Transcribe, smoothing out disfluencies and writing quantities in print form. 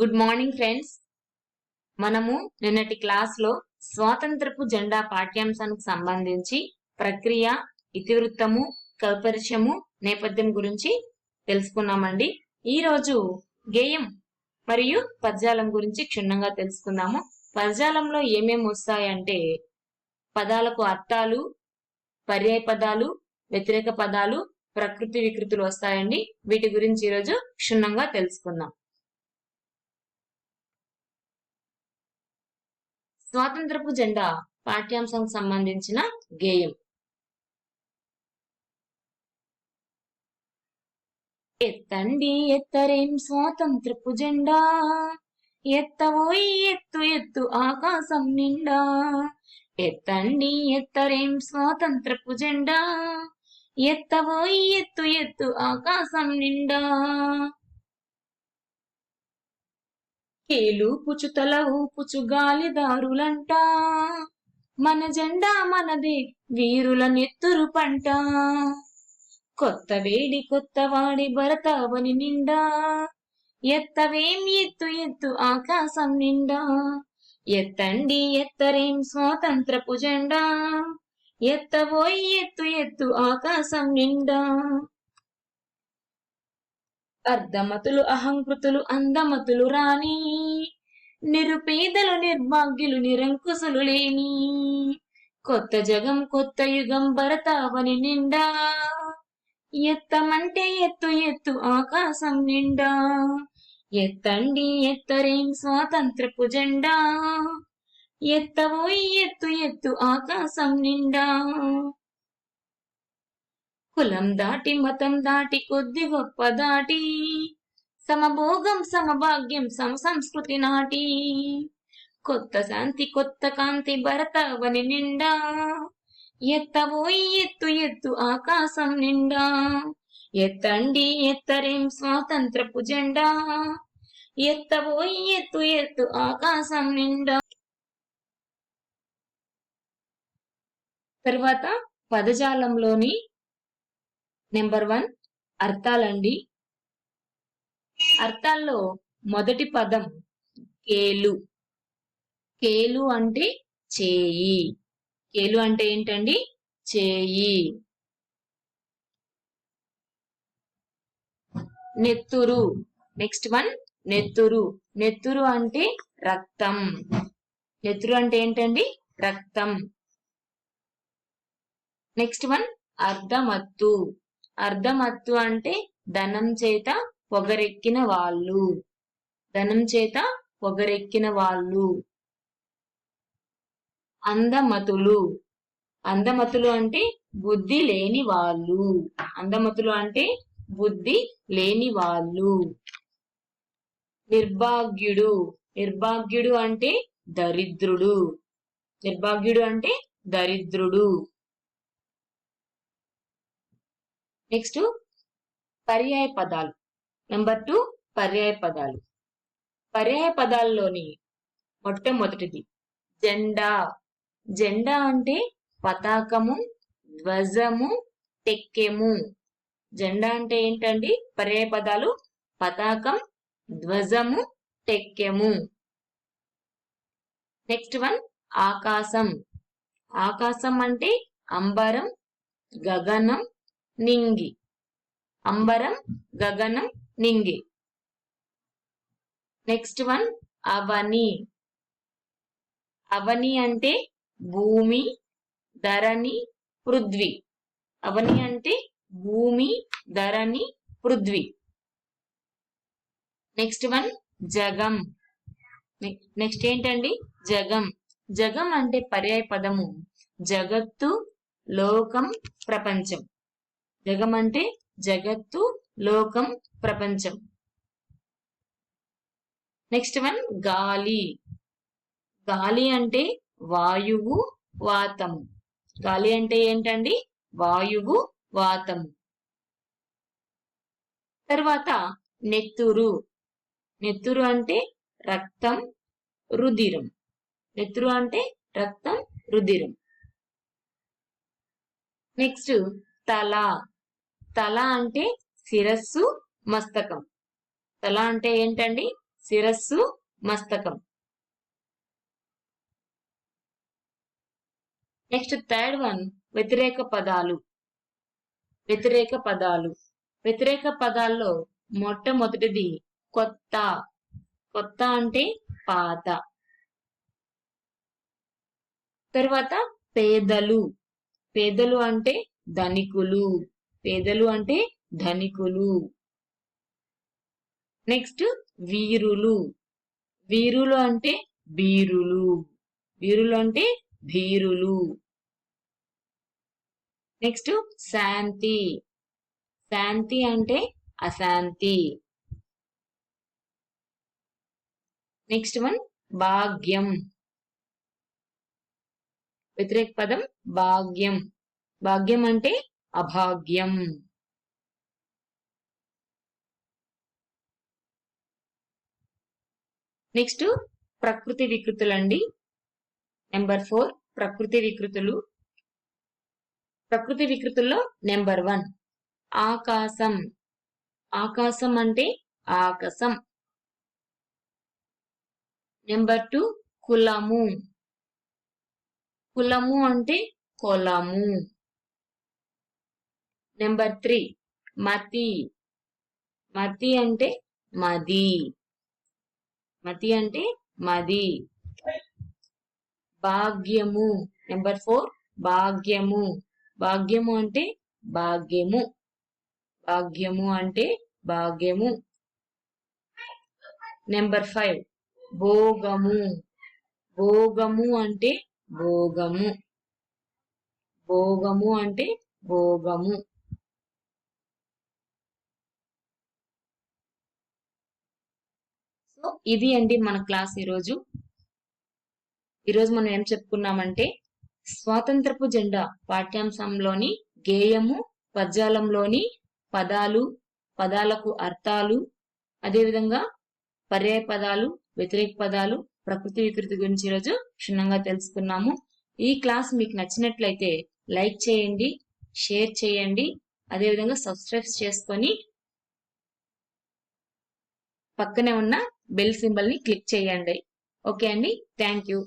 Good morning friends. మనము నిన్నటి class లో స్వాతంత్రపు జెండా పాఠ్యాంశానికి సంబంధించి ప్రక్రియ, ఇతివృత్తము, కల్పరిచయము, నేపథ్యం గురించి తెలుసుకున్నామండి. ఈ రోజు గేయం మరియు పద్యాలం గురించి క్షుణ్ణంగా తెలుసుకుందాము. పద్యాలంలో ఏమేమి వస్తాయంటే పదాలకు అర్థాలు, పర్యాయ పదాలు, వ్యతిరేక పదాలు, ప్రకృతి వికృతులు వస్తాయండి. వీటి గురించి ఈరోజు క్షుణ్ణంగా తెలుసుకుందాం. స్వాతంత్రపు జెండా పాఠ్యాంశం సంబంధించిన గేయం. ఎత్తండి ఎత్తరేం స్వాతంత్రపు జెండా, ఎత్తవోయి ఎత్తు ఎత్తు ఆకాశం నిండా. ఎత్తండి ఎత్తరేం స్వాతంత్రపు జెండా, ఎత్తవోయి ఎత్తు ఎత్తు ఆకాశం నిండా. కేలు పుచుతల ఊపుచు గాలిదారులంట, మన జెండా మనదే వీరుల నెత్తురు పంట. కొత్త వేడి కొత్త వాడి భరతావని నిండా, ఎత్తవేం ఎత్తు ఎత్తు ఆకాశం నిండా. ఎత్తండి ఎత్తరేం స్వాతంత్రపు జెండా, ఎత్తవోయి ఎత్తు ఎత్తు ఆకాశం నిండా. అర్ధమతులు అహంకృతులు అందమతులు రాని, నిరుపేదలు నిర్భాగ్యులు నిరంకుశులు లేని. కొత్త జగం కొత్త యుగం భరతావని నిండా, ఎత్తమంటే ఎత్తు ఎత్తు ఆకాశం నిండా. ఎత్తండి ఎత్తరేం స్వాతంత్రపు జెండా, ఎత్తవోయి ఎత్తు ఎత్తు ఆకాశం నిండా. కులం దాటి మతం దాటి కొద్ది గొప్ప దాటి, సమభోగం సమభాగ్యం సంస్కృతి నాటి. కొత్త శాంతి కొత్త కాంతి భరతావని నిండా, ఎత్తవోయి ఎత్తు ఎత్తు ఆకాశం నిండా. ఎత్తండి ఎత్తరేం స్వాతంత్రపు జెండా, ఎత్తవోయి ఎత్తు ఎత్తు ఆకాశం నిండా. తర్వాత పదజాలంలోని నెంబర్ 1 అర్థాలండి. అర్థాల్లో మొదటి పదం కేలు. కేలు అంటే చేయి. కేలు అంటే ఏంటండి? చేయి. నెత్తురు. నెక్స్ట్ 1 నెత్తురు. నెత్తురు అంటే రక్తం. నెత్తురు అంటే ఏంటండి? రక్తం. నెక్స్ట్ 1 అర్ధమత్తు. అర్ధమత్తు అంటే ధనం చేత పొగరెక్కిన వాళ్ళు. ధనం చేత పొగరెక్కిన వాళ్ళు. అందమతులు. అందమతులు అంటే బుద్ధి లేని వాళ్ళు. అందమతులు అంటే బుద్ధి లేని వాళ్ళు. నిర్భాగ్యుడు. నిర్భాగ్యుడు అంటే దరిద్రుడు. నిర్భాగ్యుడు అంటే దరిద్రుడు. నెక్స్ట్ పర్యాయ పదాలు. నెంబర్ 2 పర్యాయ పదాలు. పర్యాయ పదాల్లోని మొట్టమొదటిది జెండా. జెండా అంటే పతాకము, ధ్వజము, టెక్కెము. జెండా అంటే ఏంటండి? పర్యాయ పదాలు పతాకం, ధ్వజము, టెక్కెము. నెక్స్ట్ 1 ఆకాశం. ఆకాశం అంటే అంబరం, గగనం, నింగి. అంబరం, గగనం, నింగి. నెక్స్ట్ 1 అవని. అవని అంటే భూమి, ధరణి, పృథ్వీ. అవని అంటే భూమి, ధరణి, పృథ్వీ. నెక్స్ట్ 1 జగం. నెక్స్ట్ ఏంటండి? జగం. జగం అంటే పర్యాయ పదము జగత్తు, లోకం, ప్రపంచం. జగం అంటే జగత్తు, లోకం, ప్రపంచం. నెక్స్ట్ 1 గాలి. గాలి అంటే వాయువు, వాతము. గాలి అంటే ఏంటండి? వాయువు, వాతము. తర్వాత నెత్తురు. నెత్తురు అంటే రక్తం, రుధిరం. నెత్తురు అంటే రక్తం, రుధిరం. నెక్స్ట్ తల. తల అంటే శిరస్సు, మస్తకం. తల అంటే ఏంటండి? శిరస్సు, మస్తకం. నెక్స్ట్ థర్డ్ వన్ వ్యతిరేక పదాలు. వ్యతిరేక పదాలు. వ్యతిరేక పదాల్లో మొట్టమొదటిది కొత్త. కొత్త అంటే పాత. తర్వాత పేదలు. పేదలు అంటే ధనికులు. పేదలు అంటే ధనికులు. నెక్స్ట్ వీరులు. వీరులు అంటే బీరులు. వీరులు అంటే భీరులు. నెక్స్ట్ శాంతి. శాంతి అంటే అశాంతి. నెక్స్ట్ వన్ భాగ్యం. వ్యతిరేక పదం భాగ్యం. భాగ్యం అంటే అభాగ్యం. నెక్స్ట్ ప్రకృతి వికృతులండి. నెంబర్ 4 ప్రకృతి వికృతులు. ప్రకృతి వికృతుల్లో నెంబర్ 1 ఆకాశం. ఆకాశం అంటే ఆకాశం. నెంబర్ 2 కులము. కులము అంటే కొలము. నెంబర్ 3 మతి. మతి అంటే మది. మతి అంటే మది. భాగ్యము. నెంబర్ 4 భాగ్యము. భాగ్యము అంటే భాగ్యము. భాగ్యము అంటే భాగ్యము. నెంబర్ 5 భోగము. భోగము అంటే భోగము. భోగము అంటే భోగము. సో ఇది అండి మన క్లాస్ ఈరోజు. ఈరోజు మనం ఏం చెప్పుకున్నామంటే స్వాతంత్రపు జెండా పాఠ్యాంశంలోని గేయము, పద్యాలంలోని పదాలు, పదాలకు అర్థాలు, అదేవిధంగా పర్యాయ పదాలు, వ్యతిరేక పదాలు, ప్రకృతి వికృతి గురించి ఈరోజు క్షుణ్ణంగా తెలుసుకున్నాము. ఈ క్లాస్ మీకు నచ్చినట్లయితే లైక్ చేయండి, షేర్ చేయండి, అదేవిధంగా సబ్స్క్రైబ్ చేసుకొని పక్కనే ఉన్న బెల్ సింబల్ ని క్లిక్ చేయండి. ఓకే అండి, థ్యాంక్ యూ.